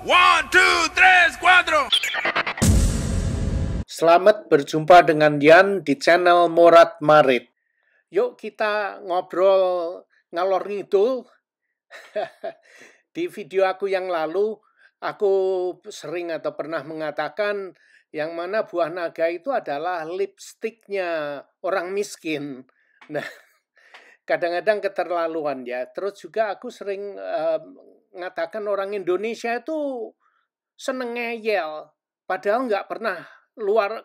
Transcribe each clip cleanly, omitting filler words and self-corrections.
1, 2, 3, 4. Selamat berjumpa dengan Yan di channel Morat Marit. Yuk kita ngobrol ngalor ngidul. Di video aku yang lalu, aku sering atau pernah mengatakan yang mana buah naga itu adalah lipstiknya orang miskin. Nah, kadang-kadang keterlaluan ya. Terus juga aku sering mengatakan orang Indonesia itu seneng ngeyel, padahal nggak pernah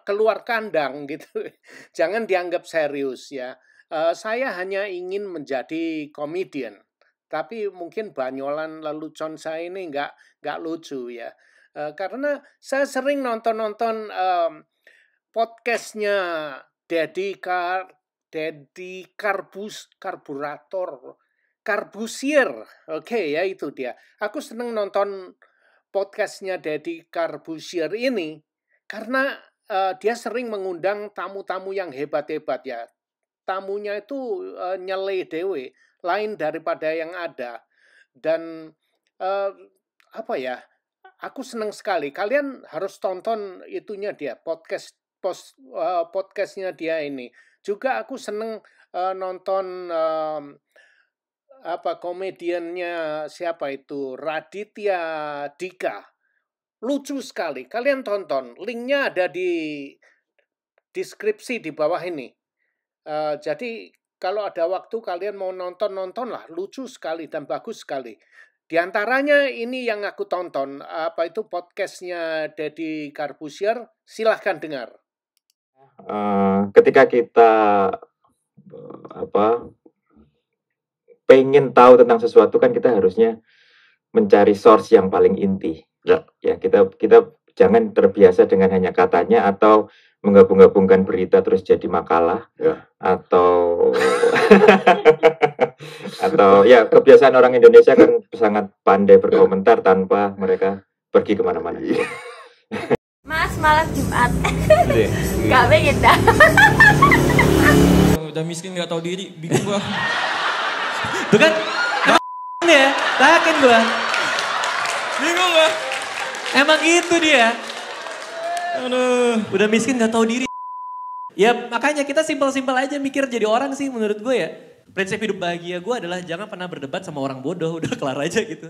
keluar kandang gitu. Jangan dianggap serius ya. Saya hanya ingin menjadi komedian, tapi mungkin banyolan lelucon saya ini nggak lucu ya. Karena saya sering nonton podcastnya Deddy Karbusier. Oke ya, itu dia. Aku seneng nonton podcastnya Deddy Karbusier ini karena dia sering mengundang tamu-tamu yang hebat-hebat ya. Tamunya itu nyele dewe, lain daripada yang ada. Dan apa ya? Aku senang sekali. Kalian harus tonton itunya dia, podcastnya dia ini. Juga aku senang nonton komediannya siapa itu, Raditya Dika. Lucu sekali. Kalian tonton. Linknya ada di deskripsi di bawah ini. Jadi kalau ada waktu kalian mau nontonlah. Lucu sekali dan bagus sekali. Di antaranya ini yang aku tonton. Podcastnya Deddy Karbusier. Silahkan dengar. Ketika kita pengen tahu tentang sesuatu kan kita harusnya mencari source yang paling inti. Ya, kita jangan terbiasa dengan hanya katanya atau menggabung-gabungkan berita terus jadi makalah ya. Atau ya kebiasaan orang Indonesia kan sangat pandai berkomentar tanpa mereka pergi kemana-mana. Mas, malam Jumat. Gak pengen dah. Udah miskin gak tahu diri, bingung gua. Tuh kan? Ya, yakin gua. Bingung gua. Emang itu dia. Aduh, udah miskin gak tahu diri. Ya makanya kita simpel-simpel aja mikir jadi orang sih menurut gue ya. Prinsip hidup bahagia gue adalah jangan pernah berdebat sama orang bodoh, udah kelar aja gitu.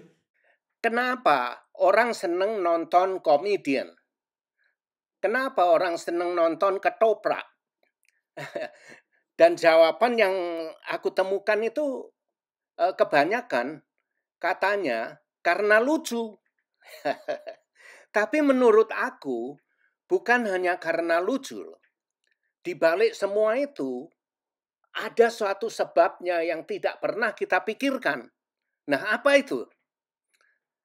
Kenapa orang seneng nonton komedian? Kenapa orang seneng nonton ketoprak? Dan jawaban yang aku temukan itu kebanyakan katanya karena lucu. Tapi menurut aku bukan hanya karena lucu. Di balik semua itu ada suatu sebabnya yang tidak pernah kita pikirkan. Nah, apa itu?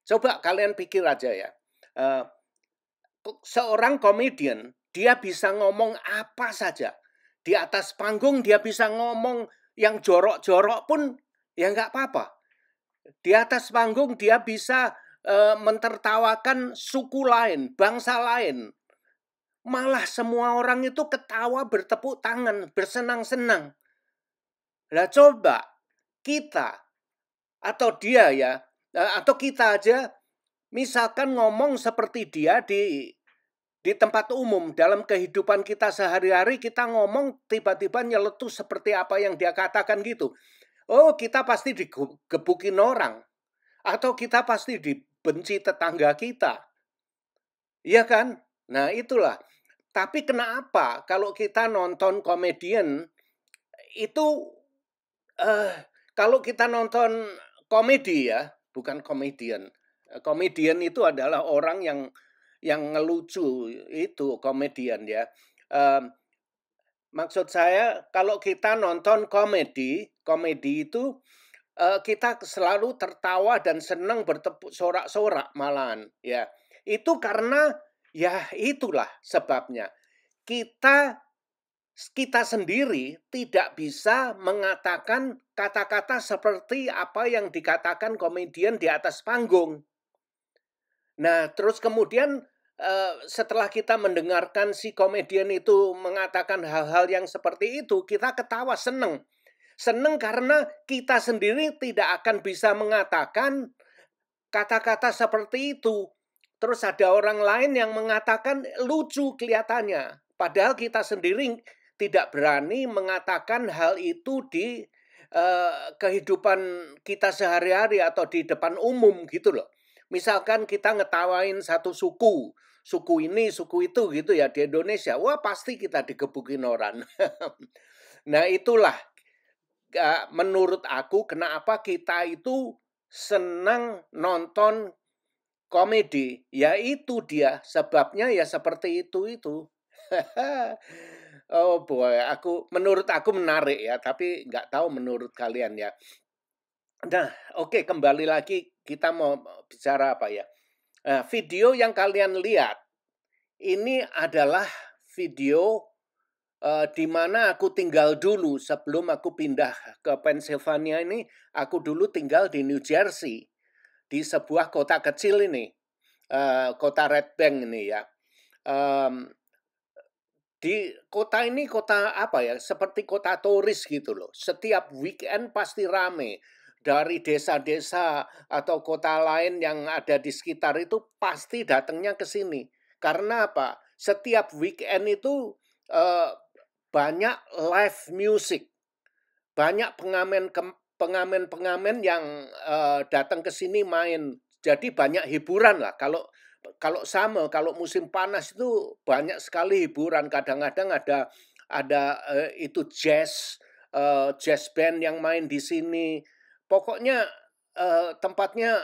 Coba kalian pikir aja ya. Seorang komedian, dia bisa ngomong apa saja. Di atas panggung dia bisa ngomong yang jorok-jorok pun ya nggak apa-apa. Di atas panggung dia bisa mentertawakan suku lain, bangsa lain. Malah semua orang itu ketawa, bertepuk tangan, bersenang-senang. Lah coba kita atau dia ya, atau kita aja misalkan ngomong seperti dia di tempat umum, dalam kehidupan kita sehari-hari kita ngomong tiba-tiba nyeletus seperti apa yang dia katakan gitu. Oh, kita pasti digebukin orang. Atau kita pasti dibenci tetangga kita. Iya kan? Nah, itulah. Tapi kenapa kalau kita nonton komedian itu kalau kita nonton komedi ya, bukan komedian. Komedian itu adalah orang yang ngelucu, itu komedian ya. Maksud saya kalau kita nonton komedi itu kita selalu tertawa dan senang bertepuk sorak-sorak malahan ya. Itu karena ya itulah sebabnya. Kita sendiri tidak bisa mengatakan kata-kata seperti apa yang dikatakan komedian di atas panggung. Nah, terus kemudian setelah kita mendengarkan si komedian itu mengatakan hal-hal yang seperti itu, kita ketawa, seneng. Seneng karena kita sendiri tidak akan bisa mengatakan kata-kata seperti itu. Terus ada orang lain yang mengatakan lucu kelihatannya. Padahal kita sendiri tidak berani mengatakan hal itu di kehidupan kita sehari-hari atau di depan umum gitu loh. Misalkan kita ngetawain satu suku ini, suku itu gitu ya di Indonesia. Wah pasti kita digebukin orang. Nah itulah menurut aku kenapa kita itu senang nonton komedi. Ya itu dia sebabnya ya seperti itu. Oh boy, menurut aku menarik ya, tapi nggak tahu menurut kalian ya. Nah, oke, kembali lagi kita mau bicara apa ya? Video yang kalian lihat ini adalah video di mana aku tinggal dulu sebelum aku pindah ke Pennsylvania ini. Aku dulu tinggal di New Jersey, di sebuah kota kecil ini, kota Red Bank ini ya. Di kota ini kota apa ya? Seperti kota turis gitu loh. Setiap weekend pasti rame. Dari desa-desa atau kota lain yang ada di sekitar itu pasti datangnya ke sini. Karena apa? Setiap weekend itu banyak live music. Banyak pengamen-pengamen yang datang ke sini main. Jadi banyak hiburan lah. Kalau musim panas itu banyak sekali hiburan. Kadang-kadang ada itu jazz band yang main di sini. Pokoknya tempatnya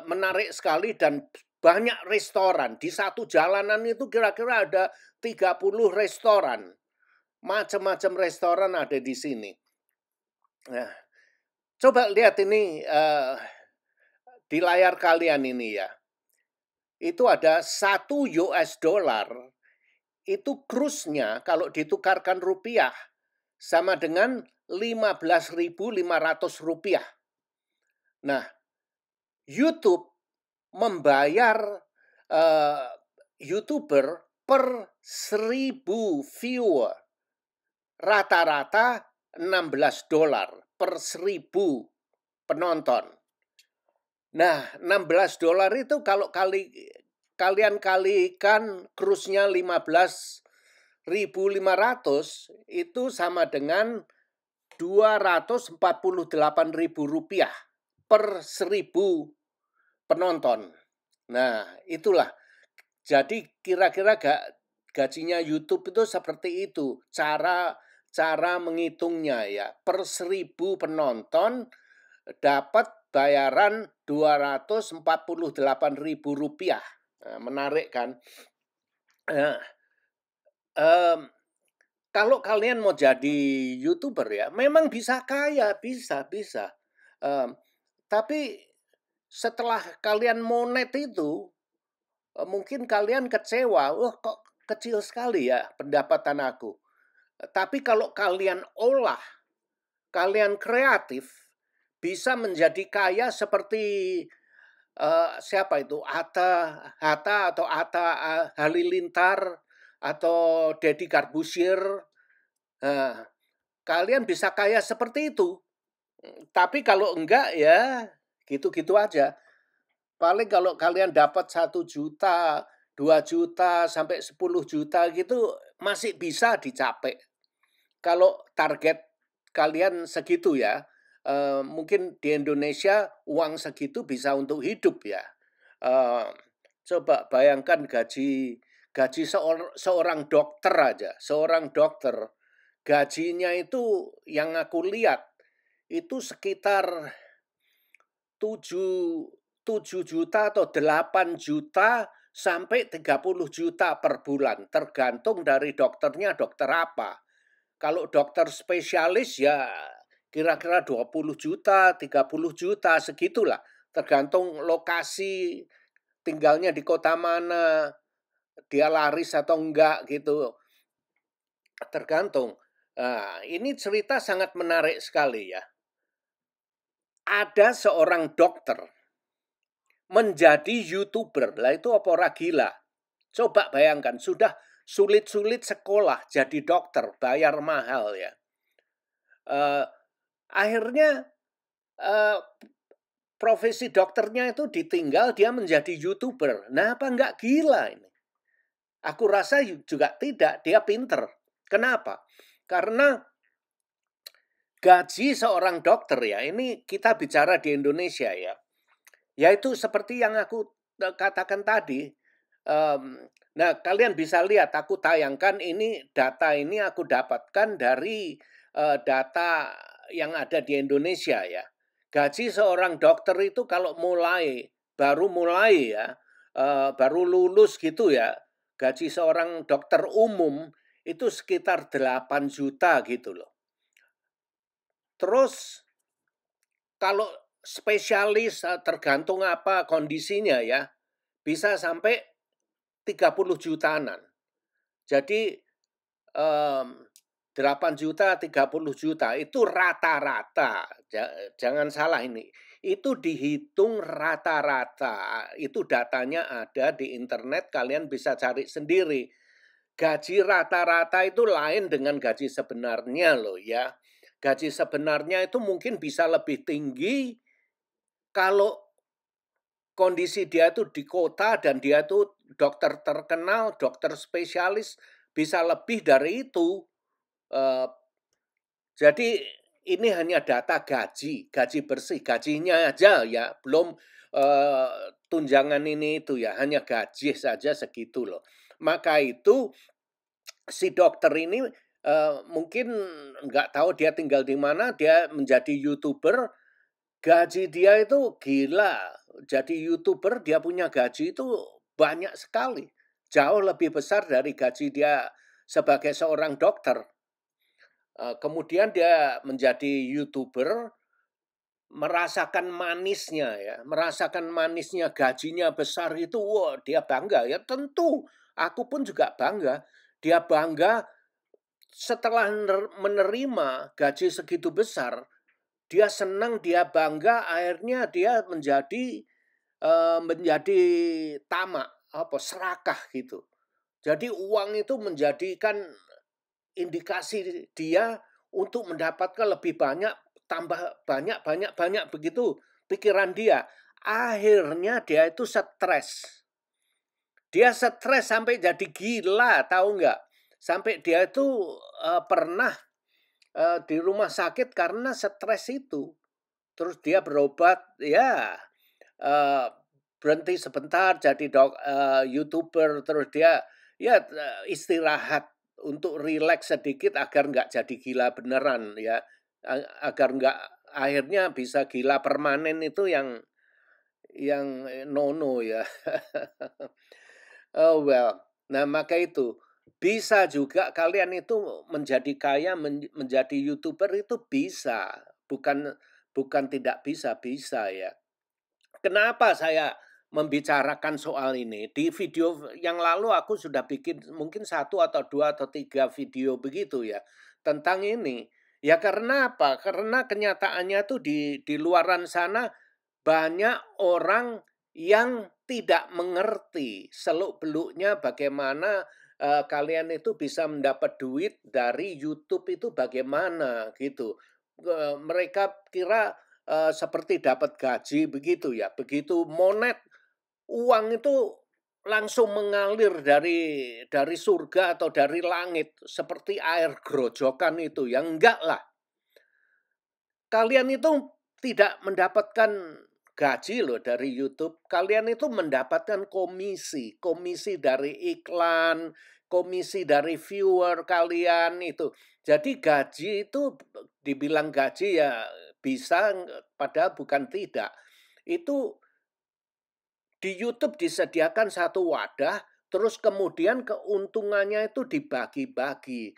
menarik sekali dan banyak restoran. Di satu jalanan itu kira-kira ada 30 restoran. Macam-macam restoran ada di sini. Nah, coba lihat ini di layar kalian ini ya. Itu ada $1 itu kursnya kalau ditukarkan rupiah sama dengan Rp15.500. Nah, YouTube membayar YouTuber per 1.000 viewer. Rata-rata $16 per 1.000 penonton. Nah, $16 itu kalau kalian kalikan kursnya 15.500 itu sama dengan Rp248.000 per 1.000 penonton. Nah, itulah. Jadi kira-kira gajinya YouTube itu seperti itu. Cara menghitungnya ya. Per 1.000 penonton dapat bayaran Rp248.000. Nah, menarik kan? Kalau kalian mau jadi YouTuber ya, memang bisa kaya, bisa. Tapi setelah kalian monet itu, mungkin kalian kecewa. Kok kecil sekali ya pendapatan aku. Tapi kalau kalian olah, kalian kreatif, bisa menjadi kaya seperti siapa itu? Atta Halilintar atau Deddy Corbuzier. Kalian bisa kaya seperti itu. Tapi kalau enggak ya gitu-gitu aja. Paling kalau kalian dapat 1 juta, 2 juta, sampai 10 juta gitu masih bisa dicapai. Kalau target kalian segitu ya, mungkin di Indonesia uang segitu bisa untuk hidup ya. Coba bayangkan gaji seorang dokter aja. Seorang dokter gajinya itu yang aku lihat itu sekitar 7 juta atau 8 juta sampai 30 juta per bulan. Tergantung dari dokternya dokter apa. Kalau dokter spesialis ya kira-kira 20 juta, 30 juta segitulah. Tergantung lokasi tinggalnya di kota mana, dia laris atau enggak gitu. Tergantung. Nah, ini cerita sangat menarik sekali ya. Ada seorang dokter menjadi YouTuber. Lah itu apa ora gila? Coba bayangkan, sudah sulit-sulit sekolah jadi dokter, bayar mahal ya. Akhirnya profesi dokternya itu ditinggal, dia menjadi YouTuber. Nah, apa nggak gila ini? Aku rasa juga tidak, dia pinter. Kenapa? Karena gaji seorang dokter ya, ini kita bicara di Indonesia ya, yaitu seperti yang aku katakan tadi. Nah, kalian bisa lihat, aku tayangkan ini, data ini aku dapatkan dari data yang ada di Indonesia ya. Gaji seorang dokter itu kalau baru mulai ya, baru lulus gitu ya, gaji seorang dokter umum itu sekitar 8 juta gitu loh. Terus kalau spesialis tergantung apa kondisinya ya, bisa sampai 30 jutaanan. Jadi 8 juta, 30 juta itu rata-rata. Jangan salah ini. Itu dihitung rata-rata. Itu datanya ada di internet, kalian bisa cari sendiri. Gaji rata-rata itu lain dengan gaji sebenarnya loh ya. Gaji sebenarnya itu mungkin bisa lebih tinggi kalau kondisi dia itu di kota dan dia itu dokter terkenal, dokter spesialis, bisa lebih dari itu. Jadi ini hanya data gaji bersih, gajinya aja ya, belum tunjangan ini itu ya, hanya gaji saja segitu loh. Maka itu si dokter ini mungkin nggak tahu dia tinggal di mana, dia menjadi YouTuber, gaji dia itu gila. Jadi YouTuber dia punya gaji itu banyak sekali, jauh lebih besar dari gaji dia sebagai seorang dokter. Kemudian dia menjadi YouTuber, merasakan manisnya gajinya besar itu, wah dia bangga ya, tentu aku pun juga bangga. Dia bangga setelah menerima gaji segitu besar, dia senang, dia bangga, akhirnya dia menjadi tamak, serakah gitu. Jadi uang itu menjadikan indikasi dia untuk mendapatkan lebih banyak, tambah banyak begitu pikiran dia. Akhirnya dia itu stres. Dia stres sampai jadi gila, tahu nggak? Sampai dia itu pernah di rumah sakit karena stres itu. Terus dia berobat, ya berhenti sebentar jadi YouTuber, terus dia ya istirahat untuk rileks sedikit agar nggak jadi gila beneran ya, agar nggak akhirnya bisa gila permanen itu yang nono ya. Oh well, nah maka itu bisa juga kalian itu menjadi kaya, menjadi YouTuber itu bisa, bukan tidak bisa ya. Kenapa saya membicarakan soal ini? Di video yang lalu aku sudah bikin mungkin 1 atau 2 atau 3 video begitu ya tentang ini. Ya karena apa? Karena kenyataannya tuh di luaran sana banyak orang yang tidak mengerti seluk-beluknya bagaimana kalian itu bisa mendapat duit dari YouTube itu bagaimana gitu. Mereka kira seperti dapat gaji begitu ya. Begitu monet, uang itu langsung mengalir dari surga atau dari langit seperti air grojokan itu. Ya enggak lah. Kalian itu tidak mendapatkan gaji loh dari YouTube. Kalian itu mendapatkan komisi dari iklan, komisi dari viewer kalian itu. Jadi gaji itu dibilang gaji ya bisa, padahal bukan tidak. Itu di YouTube disediakan satu wadah, terus kemudian keuntungannya itu dibagi-bagi.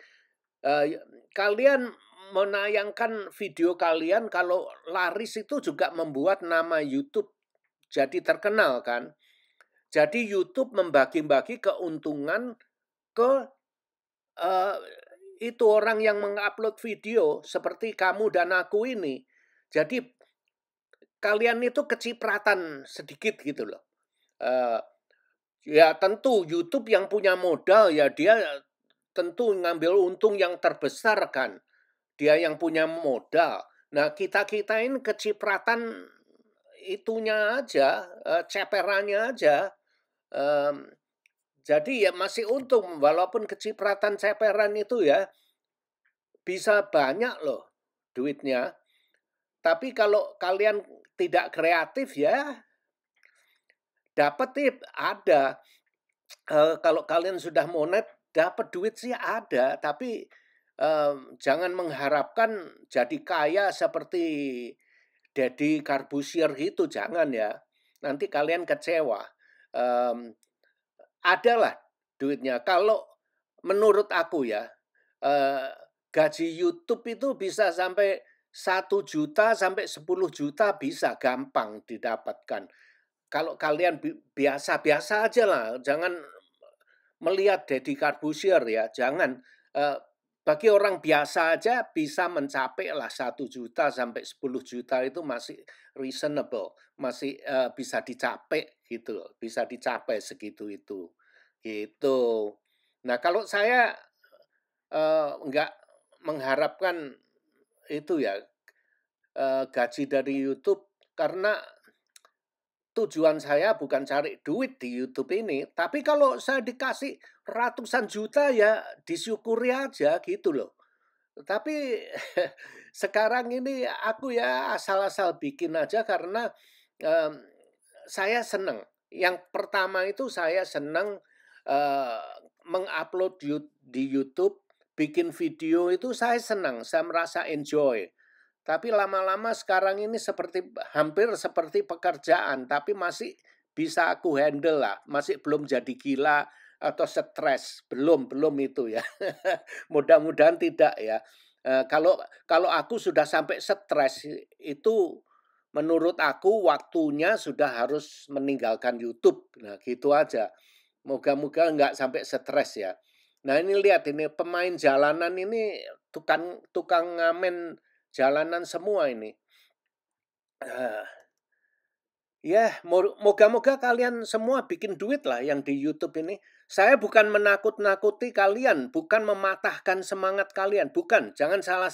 Kalian menayangkan video kalian, kalau laris itu juga membuat nama YouTube jadi terkenal kan. Jadi YouTube membagi-bagi keuntungan ke itu orang yang mengupload video seperti kamu dan aku ini. Jadi kalian itu kecipratan sedikit gitu loh. Ya tentu YouTube yang punya modal ya dia tentu ngambil untung yang terbesar kan. Dia yang punya modal. Nah kita ini kecipratan itunya aja, ceperannya aja. Jadi ya masih untung walaupun kecipratan ceperan itu ya bisa banyak loh duitnya. Tapi kalau kalian tidak kreatif ya dapat ada. Kalau kalian sudah monet dapat duit sih ada, tapi jangan mengharapkan jadi kaya seperti Deddy Corbuzier gitu, jangan ya. Nanti kalian kecewa. Adalah duitnya. Kalau menurut aku ya, gaji YouTube itu bisa sampai 1 juta sampai 10 juta bisa gampang didapatkan. Kalau kalian biasa-biasa aja lah, jangan melihat Deddy Corbuzier ya, jangan. Bagi orang biasa aja bisa mencapai lah 1 juta sampai 10 juta itu masih reasonable, masih bisa dicapai gitu loh, bisa dicapai segitu itu, gitu. Nah kalau saya nggak mengharapkan itu ya gaji dari YouTube karena tujuan saya bukan cari duit di YouTube ini, tapi kalau saya dikasih ratusan juta ya disyukuri aja gitu loh. Tapi sekarang ini aku ya asal-asal bikin aja karena saya senang. Yang pertama itu saya senang mengupload di YouTube, bikin video itu saya senang, saya merasa enjoy. Tapi lama-lama sekarang ini hampir seperti pekerjaan, tapi masih bisa aku handle lah, masih belum jadi gila atau stres, belum itu ya. Mudah-mudahan tidak ya. Kalau aku sudah sampai stres itu menurut aku waktunya sudah harus meninggalkan YouTube. Nah gitu aja. Moga-moga nggak sampai stres ya. Nah ini lihat ini pemain jalanan ini tukang ngamen jalanan semua ini. Ya, moga-moga kalian semua bikin duit lah yang di YouTube ini. Saya bukan menakut-nakuti kalian, bukan mematahkan semangat kalian, bukan. Jangan salah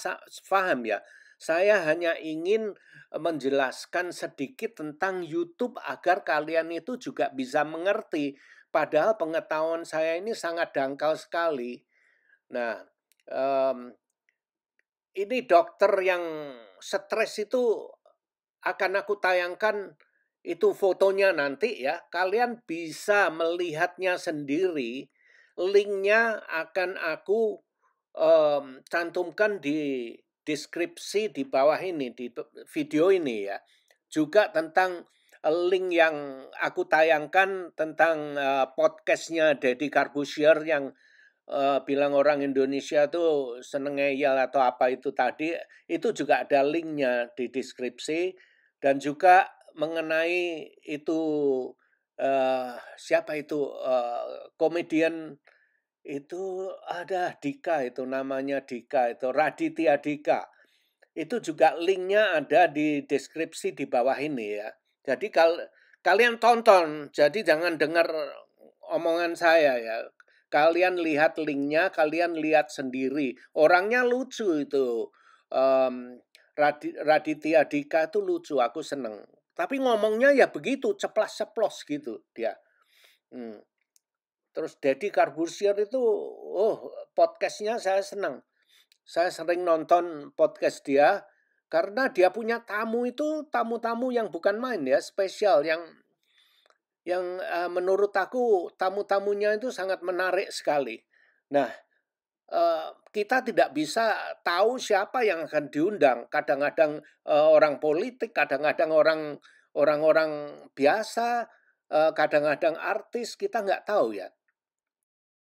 paham ya. Saya hanya ingin menjelaskan sedikit tentang YouTube agar kalian itu juga bisa mengerti. Padahal pengetahuan saya ini sangat dangkal sekali. Nah, ini dokter yang stres itu akan aku tayangkan itu fotonya nanti ya. Kalian bisa melihatnya sendiri. Linknya akan aku cantumkan di deskripsi di bawah ini, di video ini ya. Juga tentang link yang aku tayangkan tentang podcastnya Deddy Corbuzier yang bilang orang Indonesia tuh seneng ngeyel atau apa itu tadi, itu juga ada linknya di deskripsi. Dan juga mengenai itu siapa itu komedian itu ada Dika, itu namanya Dika, itu Raditya Dika. Itu juga linknya ada di deskripsi di bawah ini ya. Jadi kalian tonton, jadi jangan dengar omongan saya ya. Kalian lihat linknya, kalian lihat sendiri. Orangnya lucu itu. Raditya Dika itu lucu, aku seneng. Tapi ngomongnya ya begitu, ceplas-ceplos gitu dia. Terus Deddy Corbuzier itu, podcastnya saya senang. Saya sering nonton podcast dia, karena dia punya tamu itu tamu-tamu yang bukan main ya, spesial, yang menurut aku tamu-tamunya itu sangat menarik sekali. Nah, kita tidak bisa tahu siapa yang akan diundang. Kadang-kadang orang politik, kadang-kadang orang-orang biasa, kadang-kadang artis, kita nggak tahu ya.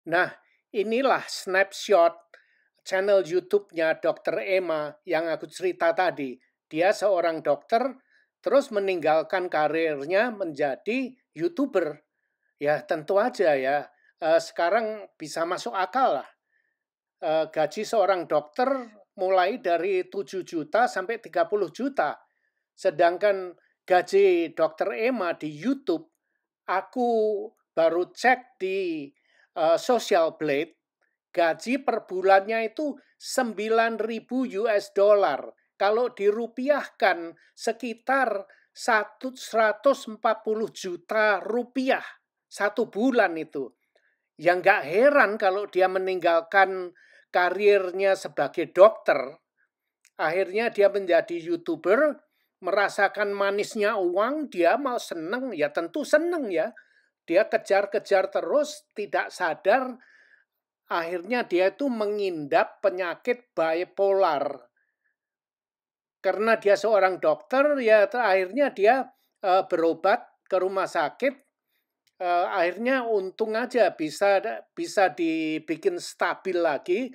Nah, inilah snapshot channel YouTube-nya Dr. Emma yang aku cerita tadi. Dia seorang dokter, terus meninggalkan karirnya menjadi YouTuber. Ya tentu aja ya, sekarang bisa masuk akal lah. Gaji seorang dokter mulai dari 7 juta sampai 30 juta. Sedangkan gaji Dr. Emma di YouTube, aku baru cek di Social Blade, gaji per bulannya itu 9.000 US dollar. Kalau dirupiahkan sekitar 140 juta rupiah 1 bulan itu. Yang nggak heran kalau dia meninggalkan karirnya sebagai dokter, akhirnya dia menjadi YouTuber, merasakan manisnya uang, dia mau seneng, ya tentu seneng ya. Dia kejar-kejar terus, tidak sadar, akhirnya dia itu mengidap penyakit bipolar. Karena dia seorang dokter, ya akhirnya dia berobat ke rumah sakit, akhirnya untung aja bisa dibikin stabil lagi,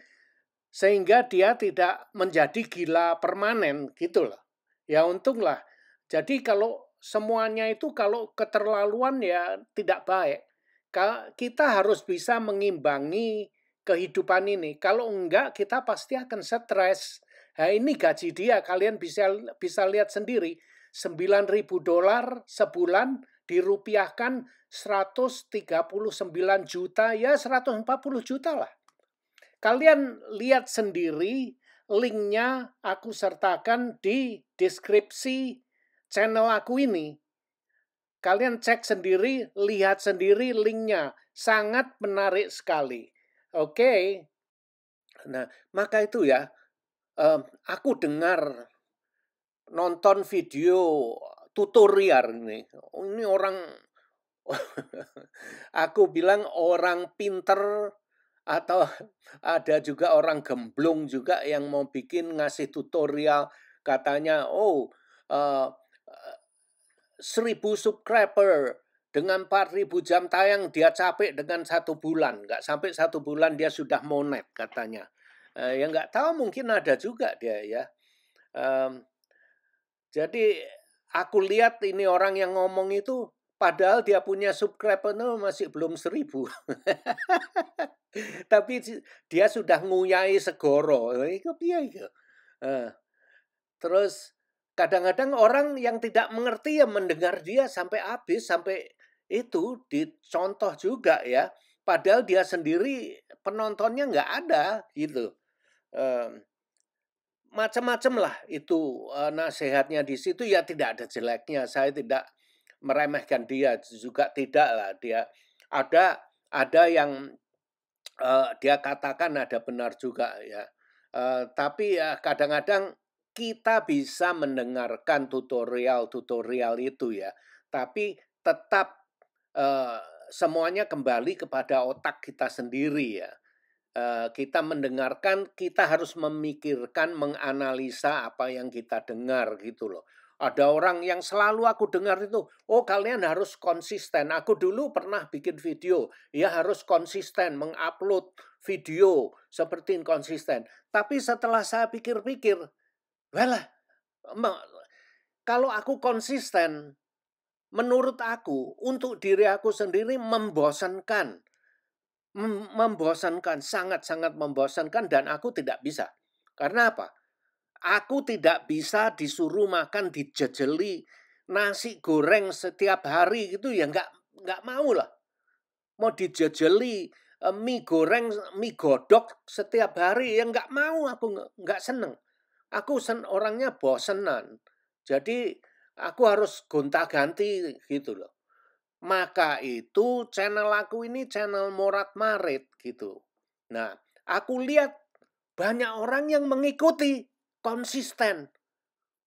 sehingga dia tidak menjadi gila permanen gitu loh. Ya untunglah. Jadi kalau semuanya itu kalau keterlaluan ya tidak baik. Kita harus bisa mengimbangi kehidupan ini. Kalau enggak kita pasti akan stres. Nah ini gaji dia, kalian bisa lihat sendiri. $9.000 sebulan dirupiahkan 139 juta, ya 140 juta lah. Kalian lihat sendiri, linknya aku sertakan di deskripsi channel aku ini. Kalian cek sendiri, lihat sendiri linknya. Sangat menarik sekali. Oke. Nah, maka itu ya, aku dengar nonton video tutorial ini. Ini orang, aku bilang orang pinter, atau ada juga orang gemblung juga yang mau bikin ngasih tutorial, katanya 1000 subscriber dengan 4000 jam tayang dia capek dengan 1 bulan, nggak sampai 1 bulan dia sudah monet katanya. Ya nggak tahu, mungkin ada juga dia ya. Jadi aku lihat ini orang yang ngomong itu, padahal dia punya subscriber masih belum 1000. Tapi dia sudah nguyai segoro. Itu piye itu. Terus kadang-kadang orang yang tidak mengerti ya mendengar dia sampai habis, sampai itu dicontoh juga ya. Padahal dia sendiri penontonnya nggak ada gitu. Macam-macam lah itu nasihatnya di situ, ya tidak ada jeleknya. Saya tidak meremehkan dia, juga tidak lah. Dia ada yang dia katakan ada benar juga ya. Tapi ya kadang-kadang kita bisa mendengarkan tutorial itu ya. Tapi tetap semuanya kembali kepada otak kita sendiri ya. Kita mendengarkan, kita harus memikirkan, menganalisa apa yang kita dengar gitu loh. Ada orang yang selalu aku dengar itu, oh kalian harus konsisten. Aku dulu pernah bikin video, ya harus konsisten, mengupload video seperti konsisten. Tapi setelah saya pikir-pikir, walah, kalau aku konsisten, menurut aku, untuk diri aku sendiri membosankan. Sangat-sangat membosankan, dan aku tidak bisa. Karena apa? Aku tidak bisa disuruh makan dijejeli nasi goreng setiap hari gitu ya, nggak mau lah. Mau dijejeli mie goreng, mie godok setiap hari ya nggak mau, aku nggak seneng. Aku orangnya bosenan. Jadi aku harus gonta-ganti gitu loh. Maka itu channel aku ini channel Morat Marit gitu. Nah, aku lihat banyak orang yang mengikuti, konsisten.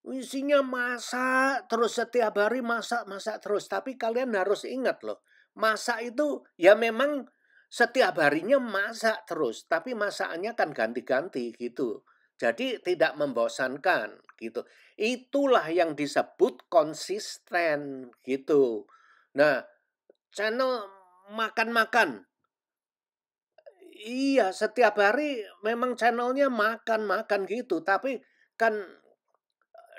Isinya masak terus, setiap hari masak terus. Tapi kalian harus ingat loh, masak itu ya memang setiap harinya masak terus. Tapi masakannya kan ganti-ganti gitu. Jadi tidak membosankan gitu. Itulah yang disebut konsisten gitu. Nah, channel makan-makan. Iya, setiap hari memang channelnya makan-makan gitu. Tapi kan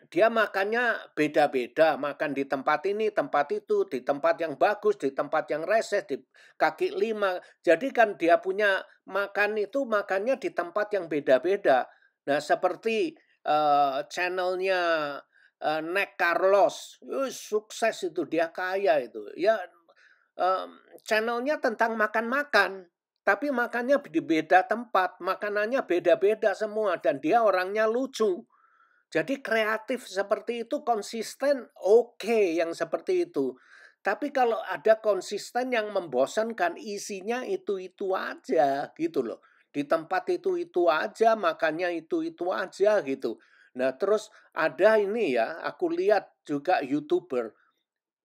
dia makannya beda-beda. Makan di tempat ini, tempat itu, di tempat yang bagus, di tempat yang reses, di kaki 5. Jadi kan dia punya makan itu, makannya di tempat yang beda-beda. Nah, seperti channelnya Nek Carlos, sukses itu, dia kaya itu. Ya, channelnya tentang makan-makan, tapi makannya di beda tempat, makanannya beda-beda semua, dan dia orangnya lucu. Jadi kreatif seperti itu konsisten oke yang seperti itu. Tapi kalau ada konsisten yang membosankan isinya itu-itu aja gitu loh. Di tempat itu-itu aja, makannya itu-itu aja gitu. Nah terus ada ini ya, aku lihat juga YouTuber.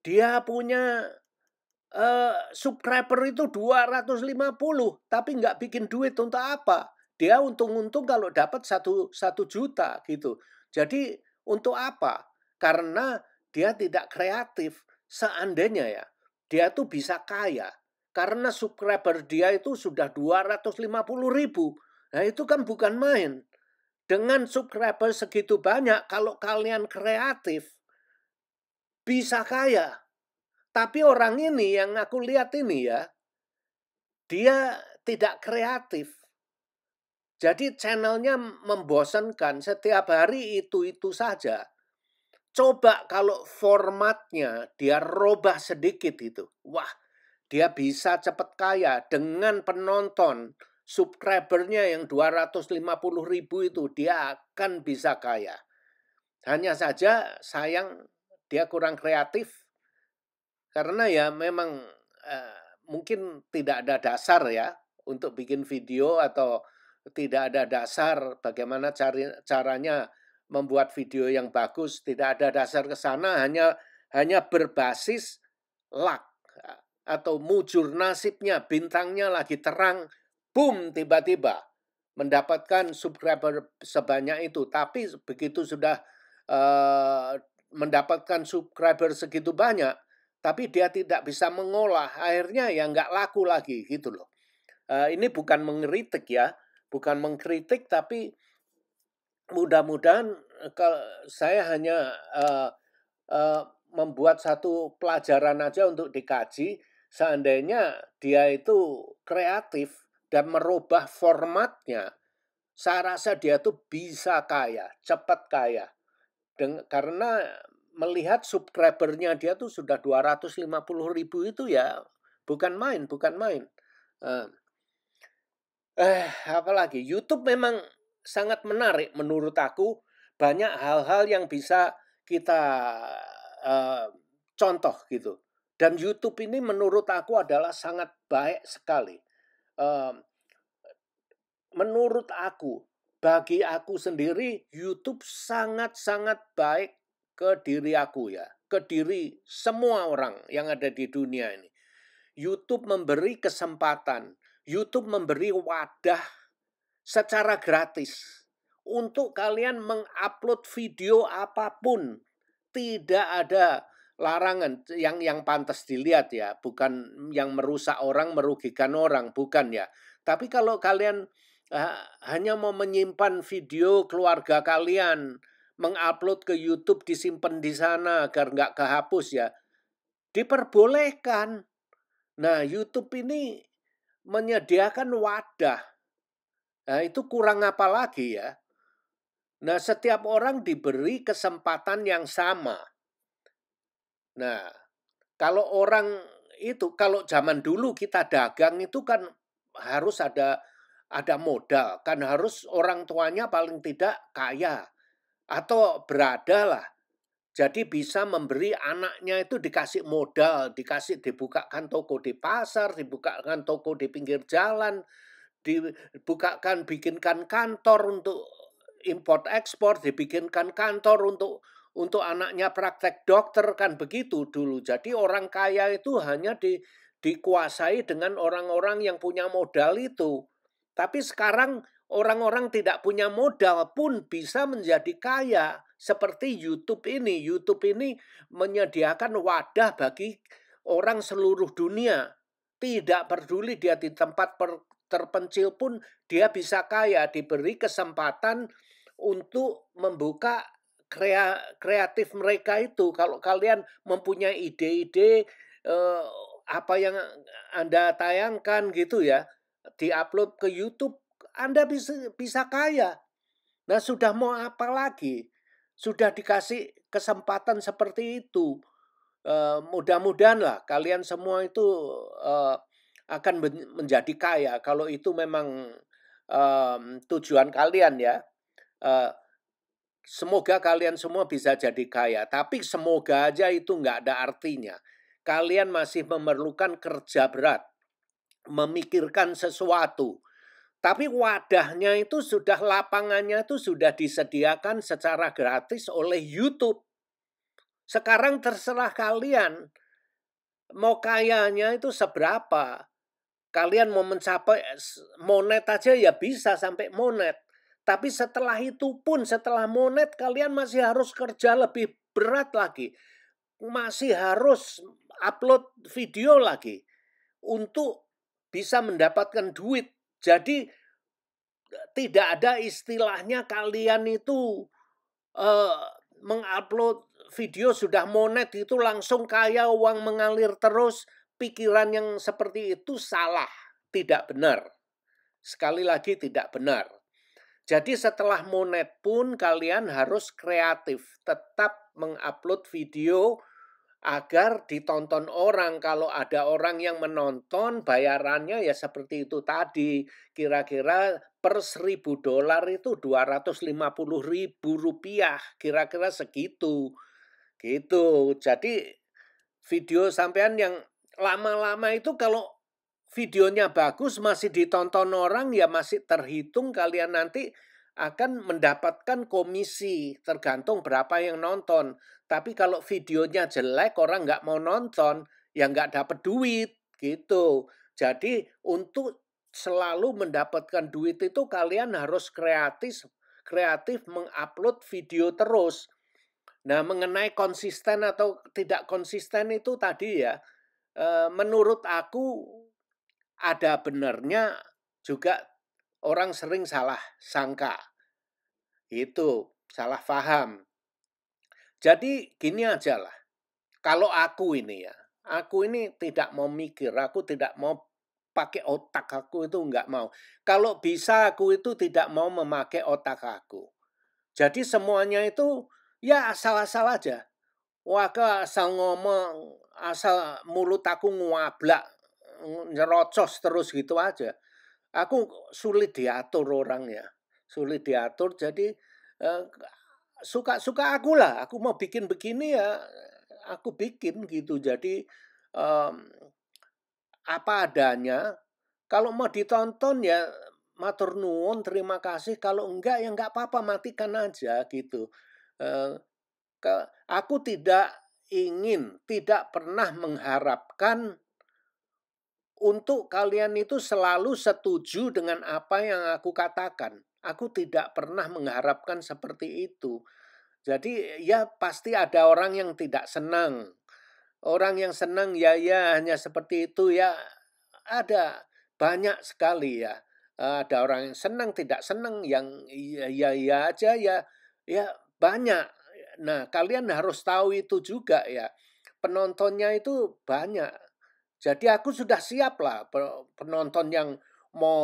Dia punya subscriber itu 250, tapi nggak bikin duit untuk apa? Dia untung-untung kalau dapat 1 juta gitu. Jadi untuk apa? Karena dia tidak kreatif. Seandainya ya, dia tuh bisa kaya. Karena subscriber dia itu sudah 250.000. Nah itu kan bukan main. Dengan subscriber segitu banyak, kalau kalian kreatif, bisa kaya. Tapi orang ini yang aku lihat ini ya, dia tidak kreatif. Jadi channelnya membosankan, setiap hari itu-itu saja. Coba kalau formatnya dia robah sedikit itu. Wah, dia bisa cepat kaya dengan penonton. Subscribernya yang 250.000 itu, dia akan bisa kaya. Hanya saja sayang dia kurang kreatif. Karena ya memang mungkin tidak ada dasar ya untuk bikin video atau tidak ada dasar bagaimana caranya membuat video yang bagus. Tidak ada dasar ke sana, hanya berbasis luck atau mujur nasibnya, bintangnya lagi terang, boom tiba-tiba mendapatkan subscriber sebanyak itu. Tapi begitu sudah mendapatkan subscriber segitu banyak, tapi dia tidak bisa mengolah, akhirnya ya nggak laku lagi gitu loh. Ini bukan mengkritik ya, bukan mengkritik, tapi mudah-mudahan saya hanya membuat satu pelajaran aja untuk dikaji. Seandainya dia itu kreatif dan merubah formatnya, saya rasa dia tuh bisa kaya, cepat kaya. Karena melihat subscribernya dia tuh sudah 250.000 itu ya bukan main. Apalagi YouTube memang sangat menarik menurut aku. Banyak hal-hal yang bisa kita contoh gitu. Dan YouTube ini menurut aku adalah sangat baik sekali. Menurut aku, bagi aku sendiri YouTube sangat-sangat baik ke diri aku ya, ke diri semua orang yang ada di dunia ini. YouTube memberi kesempatan, YouTube memberi wadah secara gratis untuk kalian mengupload video apapun. Tidak ada larangan yang pantas dilihat ya, bukan yang merusak orang, merugikan orang, bukan ya. Tapi kalau kalian hanya mau menyimpan video keluarga kalian, mengupload ke YouTube, disimpan di sana agar nggak kehapus ya, diperbolehkan. Nah, YouTube ini menyediakan wadah. Nah, itu kurang apa lagi ya? Nah, setiap orang diberi kesempatan yang sama. Nah, kalau kalau zaman dulu kita dagang itu kan harus ada modal, kan harus orang tuanya paling tidak kaya atau berada lah. Jadi bisa memberi anaknya itu dikasih modal, dibukakan toko di pasar, dibukakan toko di pinggir jalan, bikinkan kantor untuk import ekspor, dibikinkan kantor untuk anaknya praktek dokter, kan begitu dulu. Jadi orang kaya itu hanya dikuasai dengan orang-orang yang punya modal itu. Tapi sekarang orang-orang tidak punya modal pun bisa menjadi kaya. Seperti YouTube ini. YouTube ini menyediakan wadah bagi orang seluruh dunia. Tidak peduli dia di tempat terpencil pun dia bisa kaya. Diberi kesempatan untuk membuka kreatif mereka itu. Kalau kalian mempunyai ide-ide apa yang Anda tayangkan gitu ya, diupload ke YouTube, Anda bisa kaya. Nah, sudah mau apa lagi? Sudah dikasih kesempatan seperti itu. Mudah-mudahan lah kalian semua itu akan menjadi kaya. Kalau itu memang tujuan kalian ya. Semoga kalian semua bisa jadi kaya. Tapi semoga aja itu nggak ada artinya. Kalian masih memerlukan kerja berat. Memikirkan sesuatu. Tapi wadahnya itu sudah, lapangannya itu sudah disediakan secara gratis oleh YouTube. Sekarang terserah kalian. Mau kayanya itu seberapa. Kalian mau mencapai monet aja ya bisa sampai monet. Tapi setelah itu pun, setelah monet, kalian masih harus kerja lebih berat lagi. Masih harus upload video lagi. Untuk bisa mendapatkan duit. Jadi tidak ada istilahnya kalian itu mengupload video sudah monet itu langsung kaya, uang mengalir terus. Pikiran yang seperti itu salah, tidak benar. Sekali lagi tidak benar. Jadi setelah monet pun kalian harus kreatif, tetap mengupload video agar ditonton orang. Kalau ada orang yang menonton, bayarannya ya seperti itu tadi. Kira-kira per $1.000 itu Rp250.000. Kira-kira segitu. Gitu. Jadi video sampean yang lama-lama itu kalau videonya bagus masih ditonton orang ya masih terhitung kalian nanti akan mendapatkan komisi tergantung berapa yang nonton. Tapi kalau videonya jelek orang nggak mau nonton ya nggak dapat duit gitu. Jadi untuk selalu mendapatkan duit itu kalian harus kreatif mengupload video terus. Nah mengenai konsisten atau tidak konsisten itu tadi ya. Menurut aku ada benarnya juga orang sering salah sangka. Itu salah paham. Jadi gini aja lah. Kalau aku ini ya, aku ini tidak mau mikir, aku tidak mau pakai otak, aku itu enggak mau. Kalau bisa aku itu tidak mau memakai otak aku. Jadi semuanya itu ya asal-asal aja. Wah, asal ngomong, asal mulut aku nguablak, nyerocos terus gitu aja. Aku sulit diatur orangnya. Sulit diatur, jadi suka-suka aku lah. Aku mau bikin begini ya, aku bikin gitu. Jadi apa adanya. Kalau mau ditonton ya matur nuwun, terima kasih. Kalau enggak ya enggak apa-apa, matikan aja gitu. Aku tidak pernah mengharapkan untuk kalian itu selalu setuju dengan apa yang aku katakan. Aku tidak pernah mengharapkan seperti itu. Jadi ya pasti ada orang yang tidak senang. Orang yang senang ya hanya seperti itu ya ada banyak sekali ya. Ada orang yang senang, tidak senang, yang ya aja ya banyak. Nah, kalian harus tahu itu juga ya. Penontonnya itu banyak. Jadi aku sudah siap lah penonton yang mau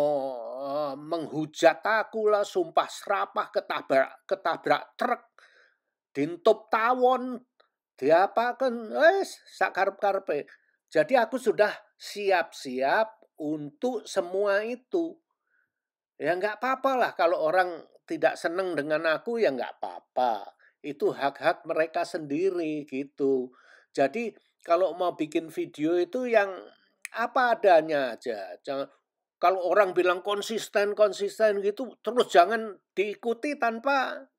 menghujat aku lah, sumpah serapah, ketabrak truk, dintup tawon, diapakan, sakarep-karepe. Jadi aku sudah siap-siap untuk semua itu. Ya nggak apa-apa lah kalau orang tidak senang dengan aku ya nggak apa-apa. Itu hak-hak mereka sendiri gitu. Jadi kalau mau bikin video itu yang apa adanya aja. Jangan, kalau orang bilang konsisten gitu, terus jangan diikuti tanpa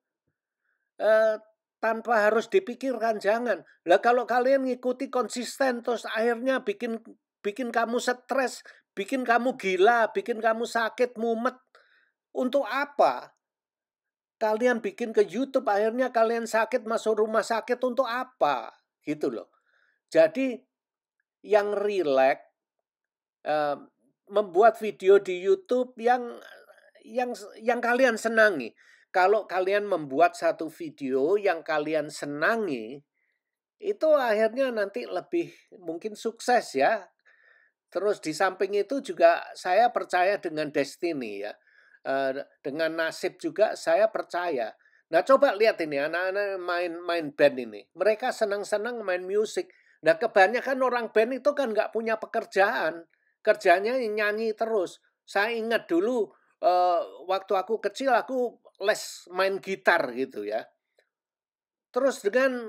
harus dipikirkan, jangan. Lah kalau kalian ngikuti konsisten terus akhirnya bikin kamu stres, bikin kamu gila, bikin kamu sakit, mumet. Untuk apa? Kalian bikin ke YouTube, akhirnya kalian sakit, masuk rumah sakit, untuk apa? Gitu loh. Jadi yang rileks, membuat video di YouTube yang kalian senangi. Kalau kalian membuat satu video yang kalian senangi, itu akhirnya nanti lebih mungkin sukses ya. Terus di samping itu juga saya percaya dengan destiny ya. Dengan nasib juga saya percaya. Nah coba lihat ini anak-anak main band ini. Mereka senang-senang main musik. Nah kebanyakan orang band itu kan nggak punya pekerjaan. Kerjanya nyanyi terus. Saya ingat dulu waktu aku kecil aku les main gitar gitu ya. Terus dengan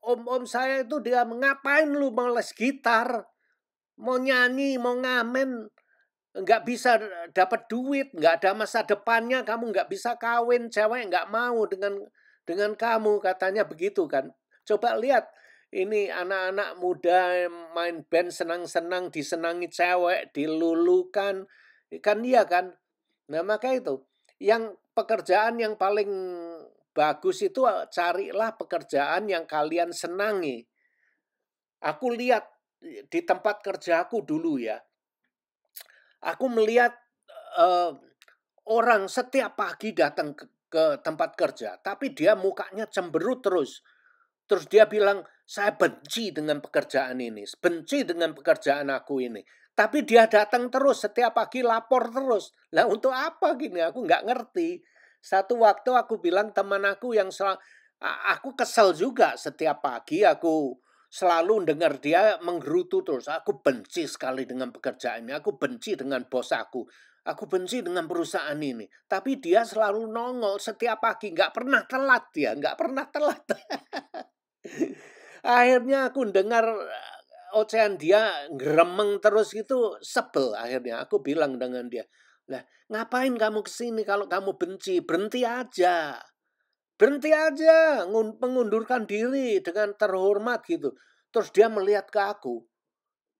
om-om saya itu dia ngapain lu mau les gitar, mau nyanyi, mau ngamen, nggak bisa dapat duit, nggak ada masa depannya, kamu nggak bisa kawin, cewek nggak mau dengan kamu, katanya begitu kan. Coba lihat ini anak-anak muda main band senang-senang, disenangi cewek, dilulukan, kan iya kan. Nah maka itu yang pekerjaan yang paling bagus itu carilah pekerjaan yang kalian senangi. Aku lihat di tempat kerjaku dulu ya. Aku melihat orang setiap pagi datang ke tempat kerja, tapi dia mukanya cemberut terus. Terus dia bilang, saya benci dengan pekerjaan ini, benci dengan pekerjaan aku ini. Tapi dia datang terus, setiap pagi lapor terus. Lah untuk apa gini? Aku nggak ngerti. Satu waktu aku bilang teman aku yang aku kesel juga setiap pagi aku selalu dengar dia menggerutu terus. Aku benci sekali dengan pekerjaan ini. Aku benci dengan bos aku. Aku benci dengan perusahaan ini. Tapi dia selalu nongol setiap pagi. Nggak pernah telat dia. Nggak pernah telat. Akhirnya aku dengar ocehan dia ngeremeng terus itu sebel. Akhirnya aku bilang dengan dia, lah ngapain kamu kesini kalau kamu benci? Berhenti aja. Berhenti aja, mengundurkan diri dengan terhormat gitu. Terus dia melihat ke aku.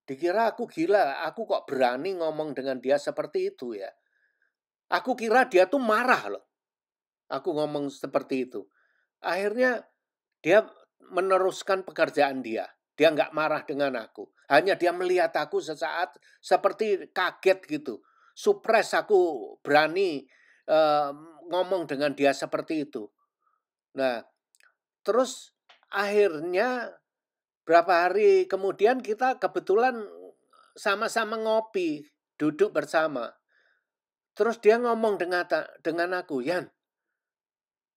Dikira aku gila, aku kok berani ngomong dengan dia seperti itu ya. Aku kira dia tuh marah loh. Aku ngomong seperti itu. Akhirnya dia meneruskan pekerjaan dia. Dia nggak marah dengan aku. Hanya dia melihat aku sesaat seperti kaget gitu. Supres aku berani ngomong dengan dia seperti itu. Nah, terus akhirnya berapa hari kemudian kita kebetulan sama-sama ngopi, duduk bersama. Terus dia ngomong dengan aku, Yan,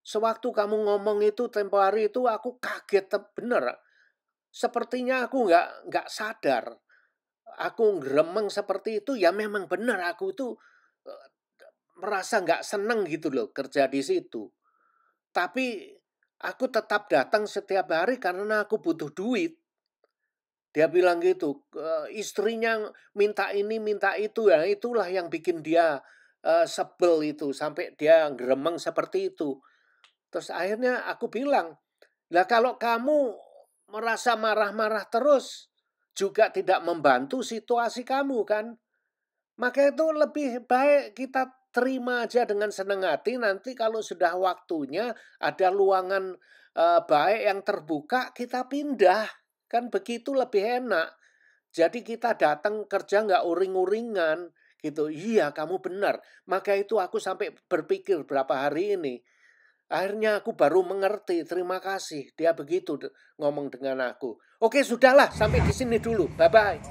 sewaktu kamu ngomong itu tempo hari itu aku kaget bener. Sepertinya aku nggak sadar. Aku ngeremeng seperti itu ya memang benar aku itu merasa nggak seneng gitu loh kerja di situ. Tapi aku tetap datang setiap hari karena aku butuh duit. Dia bilang gitu, istrinya minta ini minta itu ya, itulah yang bikin dia sebel itu sampai dia ngeremeng seperti itu. Terus akhirnya aku bilang, lah kalau kamu merasa marah-marah terus juga tidak membantu situasi kamu kan. Maka itu lebih baik kita terima aja dengan senang hati. Nanti kalau sudah waktunya ada luangan baik yang terbuka kita pindah. Kan begitu lebih enak. Jadi kita datang kerja nggak uring-uringan gitu. Iya kamu benar. Maka itu aku sampai berpikir berapa hari ini. Akhirnya aku baru mengerti, terima kasih. Dia begitu ngomong dengan aku. Oke, sudahlah, sampai di sini dulu. Bye-bye.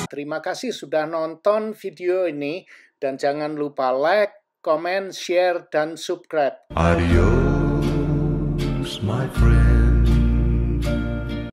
Terima kasih sudah nonton video ini. Dan jangan lupa like, comment, share, dan subscribe. Adios, my friend.